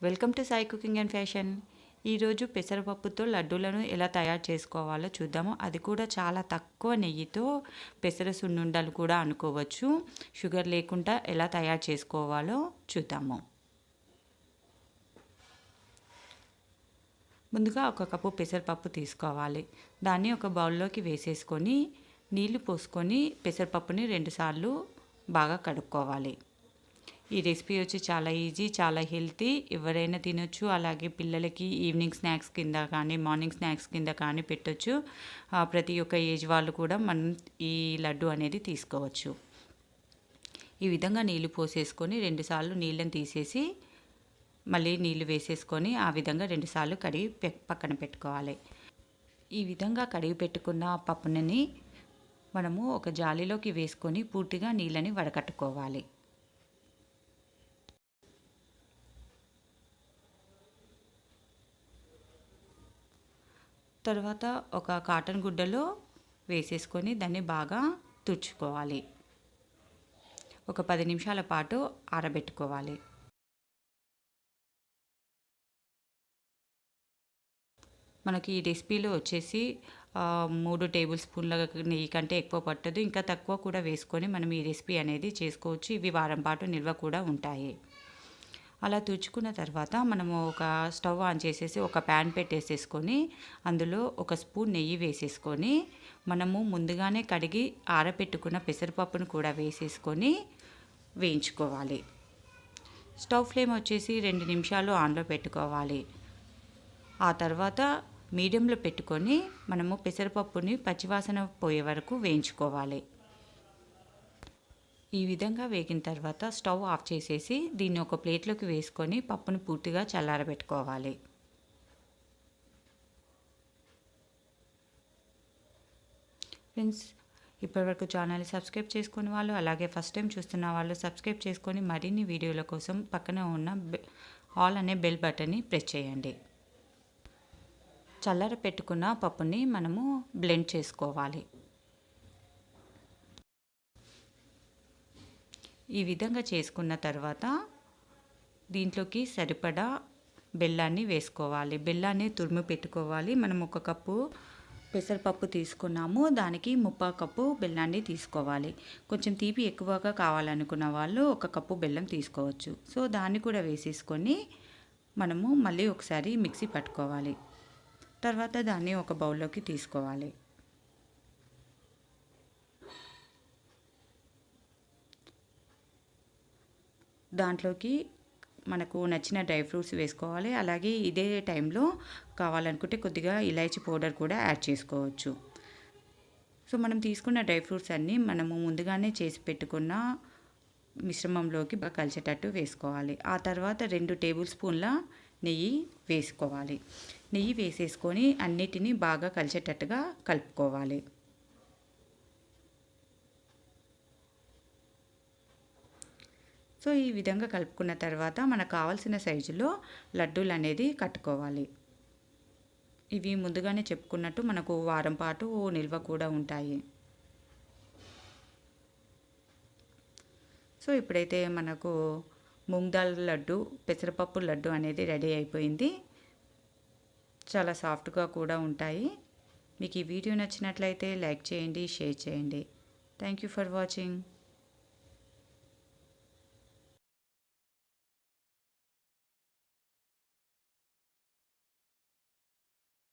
Welcome to Sai cooking and fashion. ఈరోజు పెసరపప్పుతో లడ్డూలను ఎలా తయారు చేసుకోవాలో చూద్దాము. అది కూడా చాలా తక్కువ నెయ్యితో పెసర సున్నుండలు కూడా అనుకోవచ్చు. షుగర్ లేకుండా ఎలా తయారు చేసుకోవాలో చూద్దాము. ముందుగా ఒక కప్పు పెసరపప్పు తీసుకోవాలి. దాన్ని ఒక బౌల్లోకి వేసేసుకొని నీళ్లు పోసుకొని పెసరపప్పుని 2 సార్లు బాగా కడుక్కోవాలి. ఈ రెసిపీ వచ్చి చాలా ఈజీ, చాలా హెల్తీ, ఎవరైనా తినొచ్చు. అలాగే పిల్లలకి ఈవినింగ్ స్నాక్స్ కింద కానీ మార్నింగ్ స్నాక్స్ కింద కానీ పెట్టొచ్చు. ప్రతి ఒక్క ఏజ్ వాళ్ళు కూడా మనం ఈ లడ్డు అనేది తీసుకోవచ్చు. ఈ విధంగా నీళ్లు పోసేసుకొని 2 సార్లు నీళ్ళని తీసేసి మళ్ళీ నీళ్లు వేసేసుకొని ఆ విధంగా 2 సార్లు కడిగి పక్కన పెట్టుకోవాలి. ఈ విధంగా కడిగి పెట్టుకున్న పప్పునని మనము ఒక జాలీలోకి వేసుకొని పూర్తిగా నీళ్ళని వడకట్టుకోవాలి. తర్వాత ఒక కాటన్ గుడ్డలో వేసేసుకొని దాన్ని బాగా తుడుచుకోవాలి. ఒక 10 నిమిషాల పాటు ఆరబెట్టుకోవాలి. మనకి ఈ రెసిపీలో వచ్చేసి 3 టేబుల్ స్పూన్ల నెయ్యి కంటే ఎక్కువ పట్టదు. ఇంకా తక్కువ కూడా వేసుకొని మనం ఈ రెసిపీ అనేది చేసుకోవచ్చు. ఇవి వారం పాటు నిల్వ కూడా ఉంటాయి. అలా తుడుచుకున్న తర్వాత మనము ఒక స్టవ్ ఆన్ చేసేసి ఒక ప్యాన్ పెట్టేసేసుకొని అందులో ఒక స్పూన్ నెయ్యి వేసేసుకొని మనము ముందుగానే కడిగి ఆరబెట్టుకున్న పెసరపప్పును కూడా వేసేసుకొని వేయించుకోవాలి. స్టవ్ ఫ్లేమ్ వచ్చేసి 2 నిమిషాలు ఆన్లో పెట్టుకోవాలి. ఆ తర్వాత మీడియంలో పెట్టుకొని మనము పెసరపప్పుని పచ్చివాసన పోయే వరకు వేయించుకోవాలి. ఈ విధంగా వేగిన తర్వాత స్టవ్ ఆఫ్ చేసేసి దీన్ని ఒక ప్లేట్లోకి వేసుకొని పప్పును పూర్తిగా చల్లారబెట్టుకోవాలి. ఫ్రెండ్స్, ఇప్పటివరకు ఛానల్ని సబ్స్క్రైబ్ చేసుకునే వాళ్ళు, అలాగే ఫస్ట్ టైం చూస్తున్న వాళ్ళు సబ్స్క్రైబ్ చేసుకొని మరిన్ని వీడియోల కోసం పక్కన ఉన్న ఆల్ అనే బెల్ బటన్ని ప్రెస్ చేయండి. చల్లార పెట్టుకున్న పప్పుని మనము బ్లెండ్ చేసుకోవాలి. ఈ విధంగా చేసుకున్న తర్వాత దీంట్లోకి సరిపడా బెల్లాన్ని వేసుకోవాలి. బెల్లాన్ని తురిమి పెట్టుకోవాలి. మనం 1 కప్పు పెసరపప్పు తీసుకున్నాము, దానికి 3/4 కప్పు బెల్లాన్ని తీసుకోవాలి. కొంచెం తీపి ఎక్కువగా కావాలనుకున్న వాళ్ళు 1 కప్పు బెల్లం తీసుకోవచ్చు. సో దాన్ని కూడా వేసేసుకొని మనము మళ్ళీ ఒకసారి మిక్సీ పట్టుకోవాలి. తర్వాత దాన్ని ఒక బౌల్లోకి తీసుకోవాలి. దాంట్లోకి మనకు నచ్చిన డ్రై ఫ్రూట్స్ వేసుకోవాలి. అలాగే ఇదే టైంలో కావాలనుకుంటే కొద్దిగా ఇలాచీ పౌడర్ కూడా యాడ్ చేసుకోవచ్చు. సో మనం తీసుకున్న డ్రై ఫ్రూట్స్ అన్నీ మనము ముందుగానే చేసి పెట్టుకున్న మిశ్రమంలోకి బాగా కలిసేటట్టు వేసుకోవాలి. ఆ తర్వాత 2 టేబుల్ స్పూన్ల నెయ్యి వేసుకోవాలి. నెయ్యి వేసేసుకొని అన్నిటినీ బాగా కలిసేటట్టుగా కలుపుకోవాలి. సో ఈ విధంగా కలుపుకున్న తర్వాత మనకు కావాల్సిన సైజులో లడ్డూలు అనేది కట్టుకోవాలి. ఇవి ముందుగానే చెప్పుకున్నట్టు మనకు వారం పాటు నిల్వ కూడా ఉంటాయి. సో ఇప్పుడైతే మనకు మూంగ్ దాల్ లడ్డు, పెసరపప్పు లడ్డు అనేది రెడీ అయిపోయింది. చాలా సాఫ్ట్గా కూడా ఉంటాయి. మీకు ఈ వీడియో నచ్చినట్లయితే లైక్ చేయండి, షేర్ చేయండి. Thank you for watching.